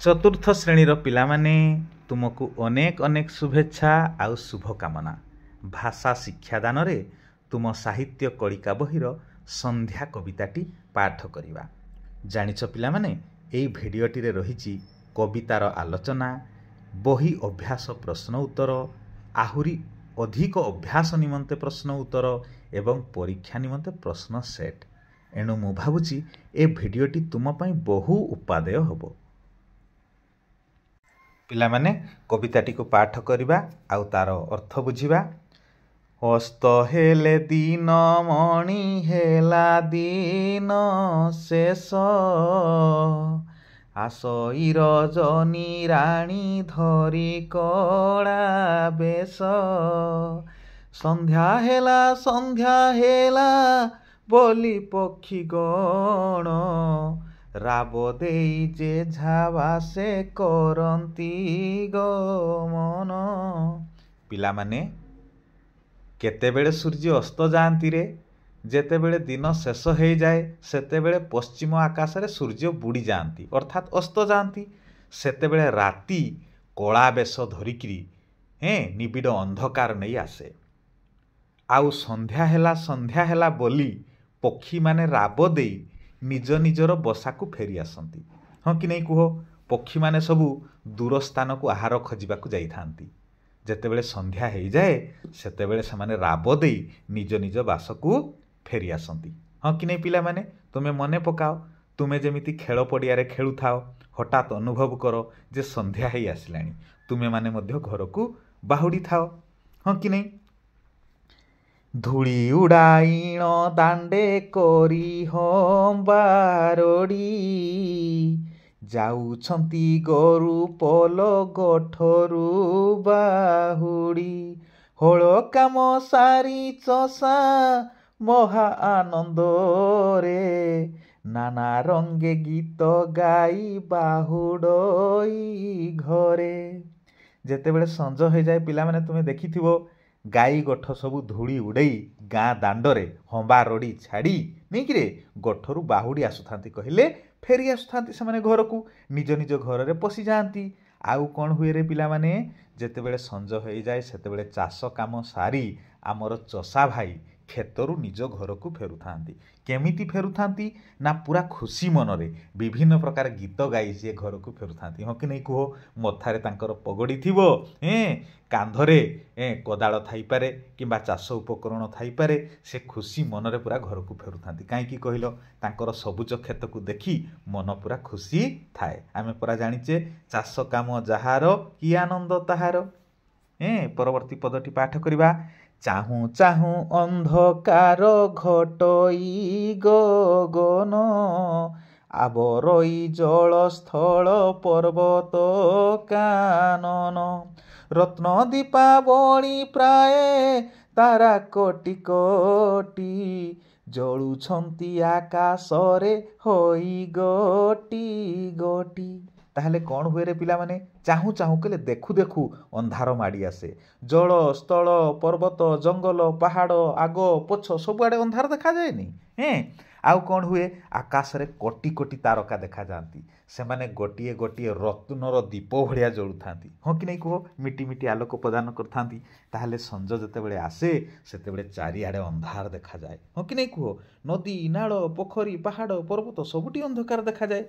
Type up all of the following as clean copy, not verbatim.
चतुर्थ श्रेणीर पिलामाने तुमको अनेक अनेक शुभेच्छा आउ शुभकामना। भाषा शिक्षादान रे तुम साहित्य कलिका बहिर संध्या कविताटी पाठ करिबा। जानिछ पिलामाने एई भिडियोटी रे रहिछि कवितार आलोचना, बही अभ्यास प्रश्न उत्तर, आहुरी अधिक अभ्यास निमंते प्रश्न उत्तर एवं परीक्षा निमंते प्रश्न सेट। एणु मु भाबुछि ए भिडियोटी तुम पई बहु उपादेय हबो। पिलामाने कविताटी को पाठ करिबा आउ तार अर्थ बुझिबा। अस्त हेले दिन मणि हेला दिन शेष, आसई रजनी राणी धरी कड़ा बेश, संध्या हेला बोली पक्षी गण, राब देई जे झावासे करंती गमन। पिलामाने केतेबेले सूर्य अस्त जाती रे, जेतेबेले दिन शेष हो जाए सेतेबेले पश्चिम आकाश रे सूर्य बुड़ी जाती अर्थात अस्त जाती। सेतेबेले राति कला बेश धरिकी निबिड़ अंधकार नहीं आसे। आउ संध्या हेला बोली पक्षी माने राब देई निज निजर बसा को फेरी आसती। हाँ कि नहीं कुह? पक्षी माने सबू दूर स्थान को आहार खोजिबाकू जाइथांती। जेतेबेले संध्या हो जाए सेतेबेले समाने राब देई निज निज बास को फेरी आसती। हाँ कि नहीं पिला माने? तुमे मने पकाओ, तुमे जेमिति खेल पड़िया रे खेलु थाओ, हठात अनुभव करो जे संध्या हो आसिलानी, तुमे माने मध्य घर को बाहुड़ी थाओ। हाँ कि नहीं? धूली उड़ाइण दांडे करी हम बारोड़ी, जाउछंती गोरु पल गठरू बाहुड़ी, होल काम सारी चषा महा आनंद रे, नाना रंगे गीत गाई बाहुड़ई घरे। जेतेबेले संज हो जाए पिला माने तुमे देखिथिबो गाई गोठ सबू धूली उड़ई गाँ दांडरे हंबा रड़ी छाड़ी नहीं कि गोठरू बाहुड़ी आसुथांती, कहले फेरी आसुथांती से घर को निज निज घर रे पशि जाती। आउ कौन हुए रे पिला माने? जेतेबेले संज हो जाए सेतेबेले चाष काम सारी आमर चषा भाई खेतरू निज घर को फेरुथांती। केमिति फेरुथांती ना पूरा खुशी मनरे विभिन्न प्रकार गीत गाई से घर को फेरुथांती। हाँ कि नहीं कुह? मथारे तांकर पगड़ी थिबो, कांधरे कोदाल थाई पारे किंबा चाष उपकरण थाई पारे, से खुशी मनरे पूरा घर को फेरुथांती। काईकि कहलो? तांकर सबुज खेत को देखी मन पूरा खुशी थाए। आमे पूरा जानिचे चाष काम जहार कि आनंद ताहार। परवर्ती पदटी पाठ करिबा। चाहू चाहू अंधकार घटई गगन, आबरई जल स्थल पर्वत कानन, रत्न दीपावली प्राय तारा कोटि कोटि, जलुछंती आकाशरे होई गोटी गोटी। ताहले कौन हुए रे पिला माने? चाहू चाहू कले देखु देखु अंधार माड़ी आसे। जल स्थल पर्वत जंगल पहाड़ आग पछ सबुआड़े अंधार देखा जाए। आउ कौन हुए? आकाश रे कोटि कोटि तारका देखा जाती। से माने गोटिए गोटिए रत्नर दीप भड़िया जलुथांती। हाँ कि नहीं कुह? मिटी मिटी आलोक प्रदान करथांती। ताहले संज जेतेबेले आसे सेतेबेले चारिआडे अंधार देखा जाए। हाँ कि नहीं कुह? नदी नाल पोखरी पहाड़ पर्वत सबुटी अंधकार देखा जाए।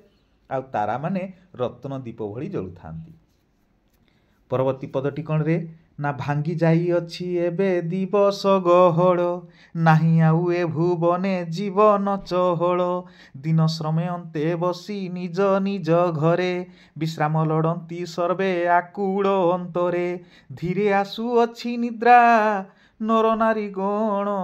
आउ तारा माने रत्न दीप भଳି जलुथांती। परवर्ती पदटी कौन रे? ना भांगी जाई अछि एबे दिवस गहळ, नाही आउ ए भुवने जीवन चहळ, दिन श्रमे अन्ते बसी निज निज घरे, विश्राम लड़ती सर्वे आकुल अंतरे, धीरे आसु अछि निद्रा नर नारी गण,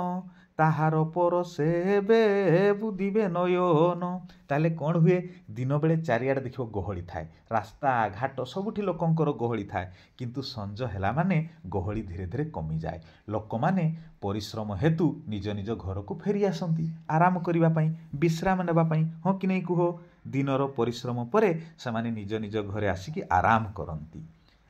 ताहार परसे बे बुदिबे नयन। ताले कौन हुए? दिन बेले चारिआडे देखिबो गहली थाए, रास्ता घाट सबुठी लोकंकर गहली थाए, किंतु संज हेला माने गहली धीरे धीरे कमी जाए। लोक माने परिश्रम हेतु निज निज घर को फेरी आसंती आराम करिबा पई, विश्राम नेबा पई। हाँ कि नहीं कुह? दिनर परिश्रम परे से निज निज घरे आसिकी आराम करंती।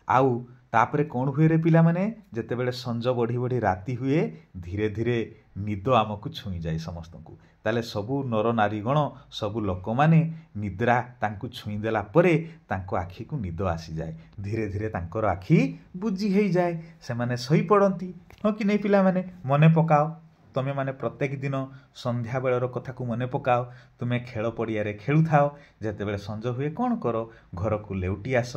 आउ तापरे कौन हुए रे पिला माने? जेतेबेले संज बढ़ी बढ़ी राति हुए धीरे धीरे निद आमको छुई जाए समस्त को ताले सबू नर नारीगण सबू लोक माने निद्रा तांकु छुई देला परे तांको आखि को निद आसी जाए धीरे धीरे तांकर आखि बुझी हो जाए से माने सही पड़ती हाँ कि नहीं पिला माने मने पकाओ तुमे माने प्रत्येक दिन संध्या बेलर कथा को मने पकाओ तुमे खेल पड़िया रे खेलु थाओ जेते बेले संज हुए कौन करो घर को लेउटी आस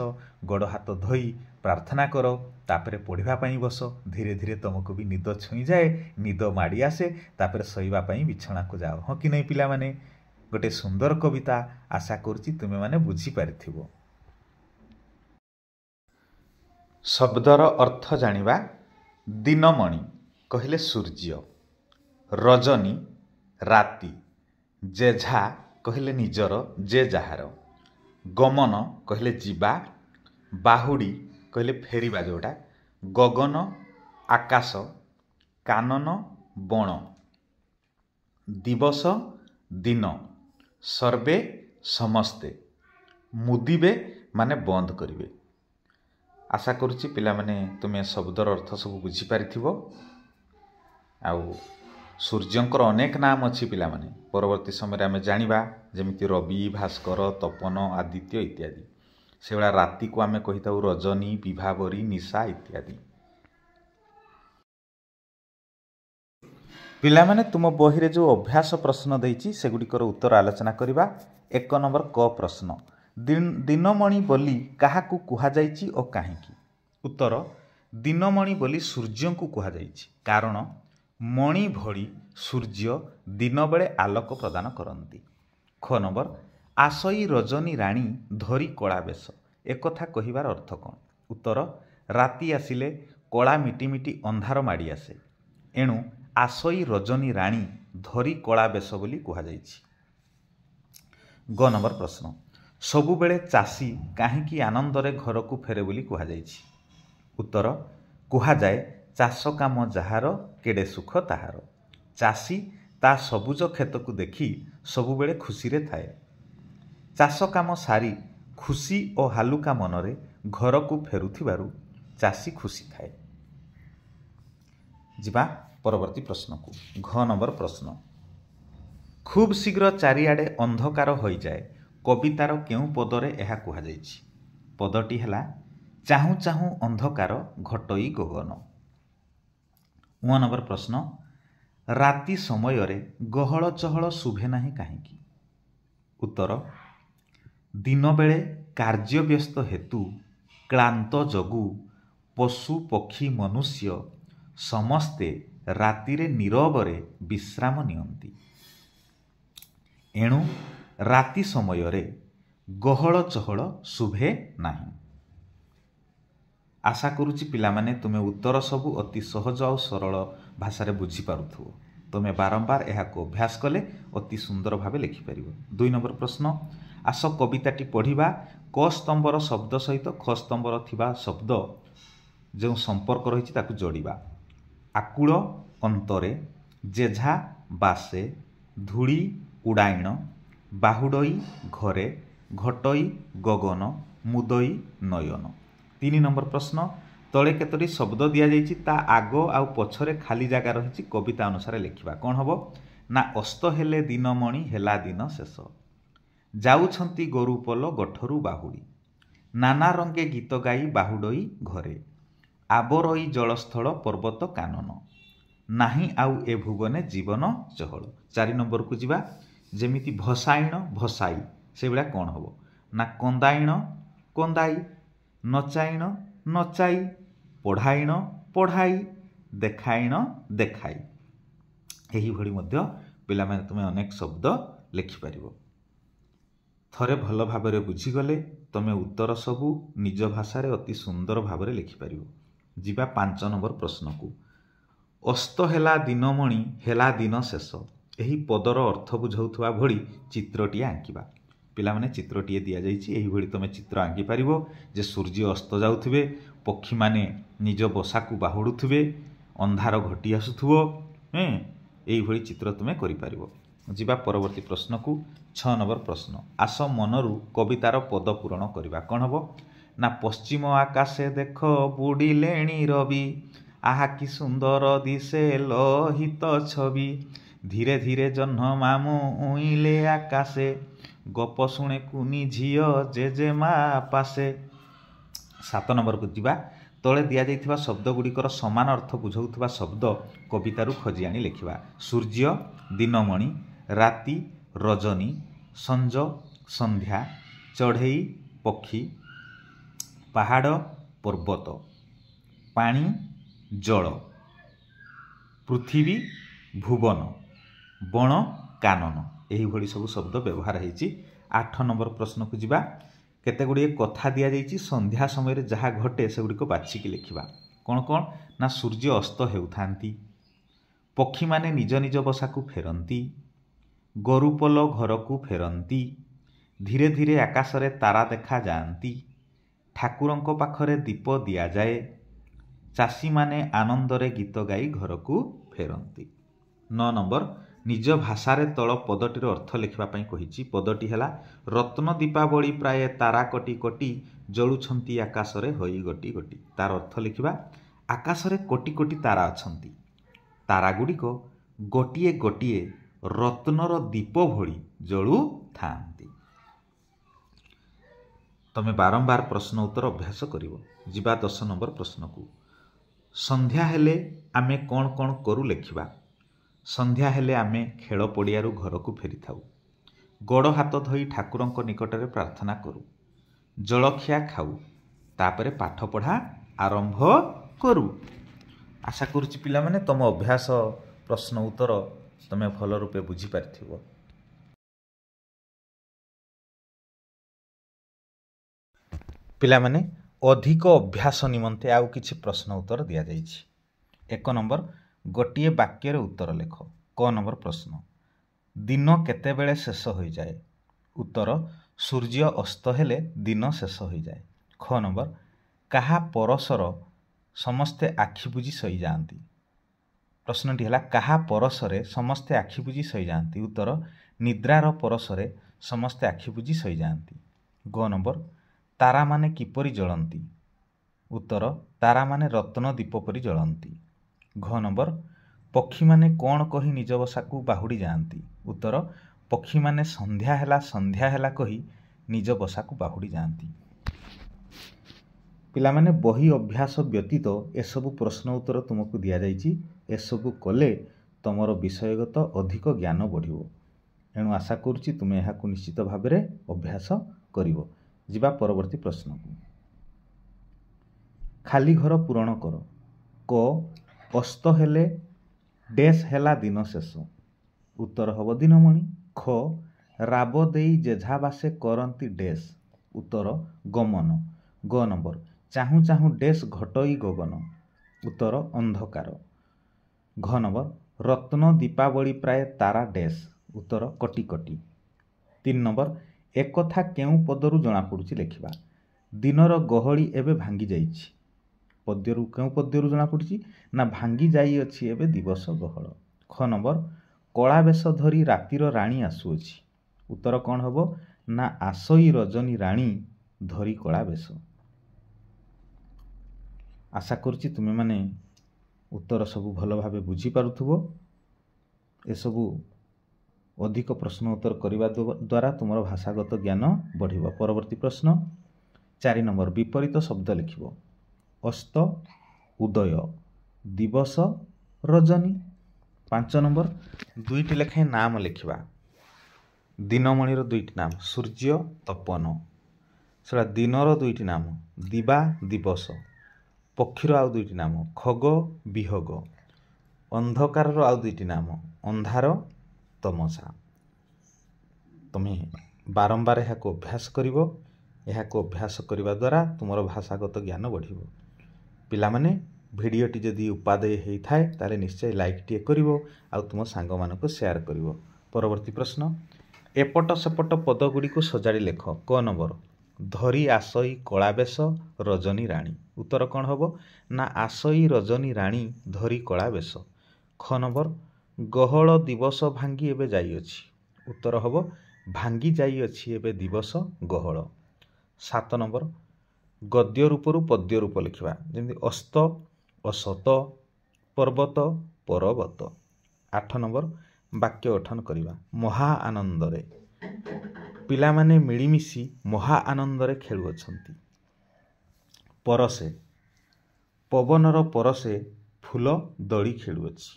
गोड़ हाथ धोई प्रार्थना करो तापरे पढ़िबा पई बस धीरे धीरे तुमको भी निद छुई जाए निद माड़ी आसे तापरे सोइबा पई बिछଣା को जाओ हाँ कि नहीं पिला माने गोटे सुंदर कविता आशा करूची तुमे माने बुझी पारिथिबो। शब्दर अर्थ जानिबा दिनमणि कहले सूर्य रजनी राति जेझा कहले निजर जे जाहार गमन कहले जीवा बाहुड़ी कहले फेरिबा जोटा गगन आकाश कानन बण दिवस दिन सर्वे समस्ते मुदिबे माने बंद करिवे। आशा करुच्ची पिला माने तुमे शब्दर अर्थ सब बुझी पारिथिबो। आउ सूर्यंकर अनेक नाम अच्छी पिला माने परवर्ती समय आम जानिबा जेमिति रवि भास्कर तपन आदित्य इत्यादि से भाया राति को आम कही था रजनी विभावरी निशा इत्यादि। पिला माने तुम बही रे जो अभ्यास प्रश्न देइछि सेगुडिकर उत्तर आलोचना करिबा। 1 नंबर क प्रश्न दिनमणि बोली काहाकू कुहा जाइछि ओ काहेकि। उत्तर दिनमणि बोली सूर्य को कुहा जाइछि कारण मणि भଳି सूर्य दिन बेले आलोक प्रदान करती। ख नंबर आसई रजनी राणी धरी कला बेश एक कथा कहिबार अर्थ कौन। उत्तर राति आसिले कला मिटिमिटी अंधार माड़ी आसे एणु आसई रजनी राणी धरी कला बेश बोली कुहा जाइछि। ग नंबर प्रश्न सबुबेले चाषी काहेकि आनंदरे घर को फेरे बोली कुहा जाइछि। उत्तर कुहा जाए चाष काम जाहार केड़े सुख ताहार चाषी ता सबुज खेत को देखी सबुबेले खुशी रे थाए चाष काम सारी खुशी और हालुका मनरे घर को फेरुथिबारु चाषी खुशी थाए। जिबा परवर्ती प्रश्न को। घ नंबर प्रश्न खूब शीघ्र चारिआडे अंधकार हो जाए कवितार केउ पदरे यह कुहा जाइछि। पदटी हैला चाहू चाहू अंधकार घटई गगन। 1 नंबर प्रश्न राति समय रे गहल चहल शुभे नाही काहेकि। उत्तर दिन बेले कार्य व्यस्त हेतु क्लांत जगु पशु पक्षी मनुष्य समस्ते रातिरे नीरवरे विश्राम नियंती एणु राति समय रे गहल चहल शुभे नाही। आशा करुच्ची पिला माने तुमे उत्तर सबु अति सहज और सरल भाषा रे बुझी पारुथु। तुमे बारंबार यह को अभ्यास कले अति सुंदर भावे लिखि परिबो। 2 नंबर प्रश्न आस कविताटी पढ़िबा क स्तंभर शब्द सहित ख स्तंभर थिबा शब्द जो संपर्क रही ताकू जोड़िबा। आकुल अंतरे जेझा बासे धूली उड़ाइण बाहुडई घरे घटई गगन मुदई नयन। 3 नंबर प्रश्न तले केतोटी शब्द दिया जाइछि ता आगो आउ पछरे खाली जगह रही कविता अनुसार लिखिबा। कौन हबो ना अस्त हेले दिनमणि हेला दिन शेष जाउछंती गोरुपल गठरू बाहुड़ी नाना रंगे गीत गाई बाहुडई घरे आबरई जलस्थल पर्वत कानन नाही आउ ए भुवने जीवन चहल। 4 नंबर को जिबा जेमिति भसाइण भसाई से बेला कौन हबो ना कंदाइण कंदाई नचाइण नचाई पढ़ाइण पढ़ाई देखाइण देखाई। यही भली मध्य पिला माने तुमे अनेक शब्द लिखि परिबो। थरे भल भाबरे बुझीगले तुमे उत्तर सबु निज भाषा रे अति सुंदर भाबरे लिखि परिबो। जिबा 5 नंबर प्रश्न को अस्त हेला दिनमणि हेला दिन शेष यही पदर अर्थ बुझाउथवा भली चित्रटी आंकिबा। पिला माने चित्रटी दिया जाइछि एही भली तुमे चित्र आंकी परिबो जे सूर्य अस्त जाउथबे पक्षी माने निज बसा को बाहुडुथबे अंधार घटी आसुथबो एही भली चित्र तुमे करि परिबो। जिबा परवर्ती प्रश्न को 6 नंबर प्रश्न आस मनरु कवितार पद पूरण करिबा। कौन हबो ना पश्चिम आकाशे देख बुड़िलेणी रवि ଆହା କି ସୁନ୍ଦର ଦିଶେ ଲୋହିତ ଛବି, ଧୀରେ ଧୀରେ ଜହ୍ନ ମାମୁଁ ଉଇଁଲେ ଆକାଶେ, ଗପ ଶୁଣେ କୁନି ଝିଅ ଜେଜେମା ପାଶେ। 7 ନମ୍ବରକୁ ଯିବା। ତଳେ ଦିଆଯାଇଥିବା ଶବ୍ଦଗୁଡ଼ିକର ସମାନ ଅର୍ଥ ବୁଝାଉଥିବା ଶବ୍ଦ କବିତାରୁ ଖୋଜି ଆଣି ଲେଖିବା। ସୂର୍ଯ୍ୟ, ଦିନମଣି, ରାତି, ରଜନୀ, ସଞ୍ଜ, ସନ୍ଧ୍ୟା, ଚଢ଼େଇ, ପକ୍ଷୀ, ପାହାଡ଼, ପର୍ବତ, ପାଣି, ଜଳ, ପୃଥିବୀ, ଭୁବନ, ବଣ, କାନନ, ଏହିଭଳି ସବୁ ଶବ୍ଦ ବ୍ୟବହାର ହୋଇଛି। 8 ନମ୍ବର ପ୍ରଶ୍ନକୁ ଯିବା। କେତେଗୁଡ଼ିଏ କଥା ଦିଆଯାଇଛି, ସନ୍ଧ୍ୟା ସମୟରେ ଯାହା ଘଟେ ସେଗୁଡ଼ିକ ବାଛିକି ଲେଖିବା। କ'ଣ କ'ଣ? ନା ସୂର୍ଯ୍ୟ ଅସ୍ତ ହେଉଥାନ୍ତି, ପକ୍ଷୀମାନେ ନିଜ ନିଜ ବସାକୁ ଫେରନ୍ତି, ଗୋରୁପଲ ଘରକୁ ଫେରନ୍ତି, ଧୀରେ ଧୀରେ ଆକାଶରେ ତାରା ଦେଖାଯାଆନ୍ତି, ଠାକୁରଙ୍କ ପାଖରେ ଦୀପ ଦିଆଯାଏ, ଚାଷୀମାନେ ଆନନ୍ଦରେ ଗୀତ ଗାଇ ଘରକୁ ଫେରନ୍ତି। 9 ନମ୍ବର। ନିଜ ଭାଷାରେ ତଳ ପଦଟିର ଅର୍ଥ ଲେଖିବା ପାଇଁ କହିଛି। ପଦଟି ହେଲା ରତ୍ନ ଦୀପାବଳି ପ୍ରାୟ ତାରା କୋଟି କୋଟି, ଜଳୁଛନ୍ତି ଆକାଶରେ ହୋଇ ଗୋଟି ଗୋଟି। ତାର ଅର୍ଥ ଲେଖିବା। ଆକାଶରେ କୋଟି କୋଟି ତାରା ଅଛନ୍ତି, ତାରାଗୁଡ଼ିକ ଗୋଟିଏ ଗୋଟିଏ ରତ୍ନର ଦୀପ ଭଳି ଜଳୁଥାନ୍ତି। ତମେ ବାରମ୍ବାର ପ୍ରଶ୍ନ ଉତ୍ତର ଅଭ୍ୟାସ କରିବ। ଯିବା 10 ନମ୍ବର ପ୍ରଶ୍ନକୁ। ସନ୍ଧ୍ୟା ହେଲେ ଆମେ କ'ଣ କ'ଣ କରୁ ଲେଖିବା। ସନ୍ଧ୍ୟା ହେଲେ ଆମେ ଖେଳ ପଡ଼ିଆରୁ ଘରକୁ ଫେରିଥାଉ, ଗୋଡ଼ ହାତ ଧୋଇ ଠାକୁରଙ୍କ ନିକଟରେ ପ୍ରାର୍ଥନା କରୁ, ଜଳଖିଆ ଖାଉ, ତାପରେ ପାଠପଢ଼ା ଆରମ୍ଭ କରୁ। ଆଶା କରୁଛି ପିଲାମାନେ ତମ ଅଭ୍ୟାସ ପ୍ରଶ୍ନ ଉତ୍ତର ତମେ ଭଲ ରୂପେ ବୁଝିପାରିଥିବ। ପିଲାମାନେ ଅଧିକ ଅଭ୍ୟାସ ନିମନ୍ତେ ଆଉ କିଛି ପ୍ରଶ୍ନ ଉତ୍ତର ଦିଆଯାଇଛି। 1 ନମ୍ବର। ଗୋଟିଏ ବାକ୍ୟରେ ଉତ୍ତର ଲେଖ। କ ନମ୍ବର ପ୍ରଶ୍ନ। ଦିନ କେତେବେଳେ ଶେଷ ହୋଇଯାଏ? ଉତ୍ତର ସୂର୍ଯ୍ୟ ଅସ୍ତ ହେଲେ ଦିନ ଶେଷ ହୋଇଯାଏ। ଖ ନମ୍ବର। କାହା ପରଶର ସମସ୍ତେ ଆଖି ବୁଜି ଶୋଇଯାଆନ୍ତି? ପ୍ରଶ୍ନଟି ହେଲା କାହା ପରଶରେ ସମସ୍ତେ ଆଖି ବୁଜି ଶୋଇଯାଆନ୍ତି? ଉତ୍ତର ନିଦ୍ରାର ପରଶରେ ସମସ୍ତେ ଆଖି ବୁଜି ଶୋଇଯାଆନ୍ତି। ଗ ନମ୍ବର। ତାରାମାନେ କିପରି ଜଳନ୍ତି? ଉତ୍ତର ତାରାମାନେ ରତ୍ନ ଦୀପ ପରି ଜଳନ୍ତି। ଘ ନମ୍ବର। ପକ୍ଷୀମାନେ କ'ଣ କହି ନିଜ ବସାକୁ ବାହୁଡ଼ି ଯାଆନ୍ତି? ଉତ୍ତର ପକ୍ଷୀମାନେ ସନ୍ଧ୍ୟା ହେଲା କହି ନିଜ ବସାକୁ ବାହୁଡ଼ି ଯାଆନ୍ତି। ପିଲାମାନେ ବହି ଅଭ୍ୟାସ ବ୍ୟତୀତ ଏସବୁ ପ୍ରଶ୍ନ ଉତ୍ତର ତୁମକୁ ଦିଆଯାଇଛି। ଏସବୁ କଲେ ତମର ବିଷୟଗତ ଅଧିକ ଜ୍ଞାନ ବଢ଼ିବ। ଏଣୁ ଆଶା କରୁଛି ତୁମେ ଏହାକୁ ନିଶ୍ଚିତ ଭାବରେ ଅଭ୍ୟାସ କରିବ। ଯିବା ପରବର୍ତ୍ତୀ ପ୍ରଶ୍ନକୁ। ଖାଲି ଘର ପୂରଣ କର। କ ଅସ୍ତ ହେଲେ ଡେସ୍ ହେଲା ଦିନ ଶେଷ। ଉତ୍ତର ହେବ ଦିନମଣି। ଖ ରାବ ଦେଇ ଯେଝା ବାସେ କରନ୍ତି ଡେସ୍। ଉତ୍ତର ଗମନ। ଗ ନମ୍ବର। ଚାହୁଁ ଚାହୁଁ ଡେସ୍ ଘଟଇ ଗଗନ। ଉତ୍ତର ଅନ୍ଧକାର। ଘ ନମ୍ବର। ରତ୍ନ ଦୀପାବଳି ପ୍ରାୟ ତାରା ଡେସ୍। ଉତ୍ତର କୋଟି କୋଟି। 3 ନମ୍ବର। ଏକଥା କେଉଁ ପଦରୁ ଜଣାପଡ଼ୁଛି ଲେଖିବା। ଦିନର ଗହଳି ଏବେ ଭାଙ୍ଗି ଯାଇଛି। କେଉଁ ପଦ୍ୟରୁ ଜଣାପଡ଼ୁଛି? ନା ଭାଙ୍ଗି ଯାଇଅଛି ଏବେ ଦିବସ ଗହଳ। ଖ ନମ୍ବର। କଳା ବେଶ ଧରି ରାତିର ରାଣୀ ଆସୁଅଛି। ଉତ୍ତର କ'ଣ ହେବ? ନା ଆସଇ ରଜନୀ ରାଣୀ ଧରି କଳା ବେଶ। ଆଶା କରୁଛି ତୁମେମାନେ ଉତ୍ତର ସବୁ ଭଲ ଭାବେ ବୁଝିପାରୁଥିବ। ଏସବୁ ଅଧିକ ପ୍ରଶ୍ନ ଉତ୍ତର କରିବା ଦ୍ୱାରା ତୁମର ଭାଷାଗତ ଜ୍ଞାନ ବଢ଼ିବ। ପରବର୍ତ୍ତୀ ପ୍ରଶ୍ନ 4 ନମ୍ବର। ବିପରୀତ ଶବ୍ଦ ଲେଖିବ। ଅସ୍ତ, ଉଦୟ, ଦିବସ, ରଜନୀ। 5 ନମ୍ବର। 2ଟି ଲେଖାଏଁ ନାମ ଲେଖିବା। ଦିନମଣିର 2ଟି ନାମ ସୂର୍ଯ୍ୟ, ତପନ। ସେଟା ଦିନର 2ଟି ନାମ ଦିବା, ଦିବସ। ପକ୍ଷୀର ଆଉ 2ଟି ନାମ ଖଗ, ବିହଗ। ଅନ୍ଧକାରର ଆଉ 2ଟି ନାମ ଅନ୍ଧାର, ତମସା। ତୁମେ ବାରମ୍ବାର ଏହାକୁ ଅଭ୍ୟାସ କରିବ। ଏହାକୁ ଅଭ୍ୟାସ କରିବା ଦ୍ୱାରା ତୁମର ଭାଷାଗତ ଜ୍ଞାନ ବଢ଼ିବ। ପିଲାମାନେ ଭିଡ଼ିଓଟି ଯଦି ଉପାଦେୟ ହୋଇଥାଏ ତାହେଲେ ନିଶ୍ଚୟ ଲାଇକ୍ଟିଏ କରିବ ଆଉ ତୁମ ସାଙ୍ଗମାନଙ୍କୁ ସେୟାର କରିବ। ପରବର୍ତ୍ତୀ ପ୍ରଶ୍ନ। ଏପଟ ସେପଟ ପଦଗୁଡ଼ିକୁ ସଜାଡ଼ି ଲେଖ। କ ନମ୍ବର। ଧରି ଆସଇ କଳାବେଶ ରଜନୀ ରାଣୀ। ଉତ୍ତର କ'ଣ ହେବ? ନା ଆସଇ ରଜନୀ ରାଣୀ ଧରି କଳା ବେଶ। ଖ ନମ୍ବର। ଗହଳ ଦିବସ ଭାଙ୍ଗି ଏବେ ଯାଇଅଛି। ଉତ୍ତର ହେବ ଭାଙ୍ଗି ଯାଇଅଛି ଏବେ ଦିବସ ଗହଳ। 7 ନମ୍ବର। ଗଦ୍ୟ ରୂପରୁ ପଦ୍ୟ ରୂପ ଲେଖିବା। ଯେମିତି ଅସ୍ତ, असत पर्वत पर्वत। 8 नंबर वाक्य गठन करिबा महा आनंदरे पिलामाने मिलिमिशि महा आनंदरे खेलुअछंती। परसे पवनर परसे फूल दड़ी खेलुअछि।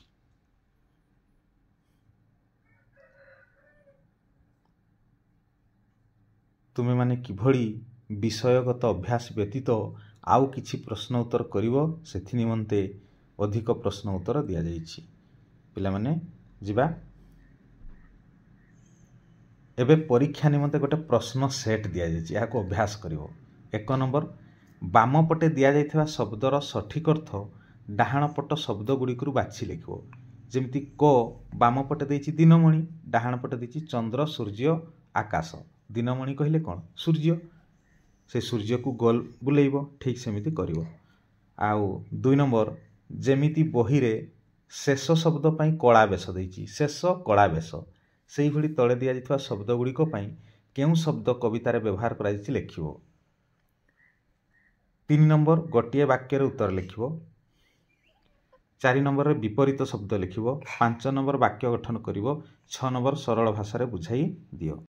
तुमे माने किभଳି विषयगत अभ्यास व्यतीत आउ किछि प्रश्न उत्तर करिवो सेथि निमंते अधिक प्रश्न उत्तर दिया जाइछि। पिला माने जिबा एबे परीक्षा निमंते गोटे प्रश्न सेट दिया जाइछि याको अभ्यास करिवो। 1 नंबर बाम पटे दिया जाइथिबा शब्दर सठिक अर्थ डाहाण पट शब्द गुड़िकरु बाछि लिखिवो। जेमिति क बाम पटे देइछि दिनमणि, डाहाण पटे देइछि चंद्र सूर्य आकाश। दिनमणि कहिले कौन सूर्य, से सूर्य को गोल बुलेइबो ठीक सेमिति करिवो। आउ 2 नंबर जेमिति बही रे शेष शब्द पई कला बेश देइछि शेष कला बेश सेहि भली तळे दिया जितवा शब्द गुड़िको पई केउ शब्द कवितारे व्यवहार करा जाइछि लेखिवो। 3 नंबर गोटिए वाक्य रे उत्तर लिखिवो। 4 नंबर रे विपरीत शब्द लिखिवो। 5 नंबर वाक्य गठन करिवो। 6 नंबर सरल भाषा रे बुझाई दियो।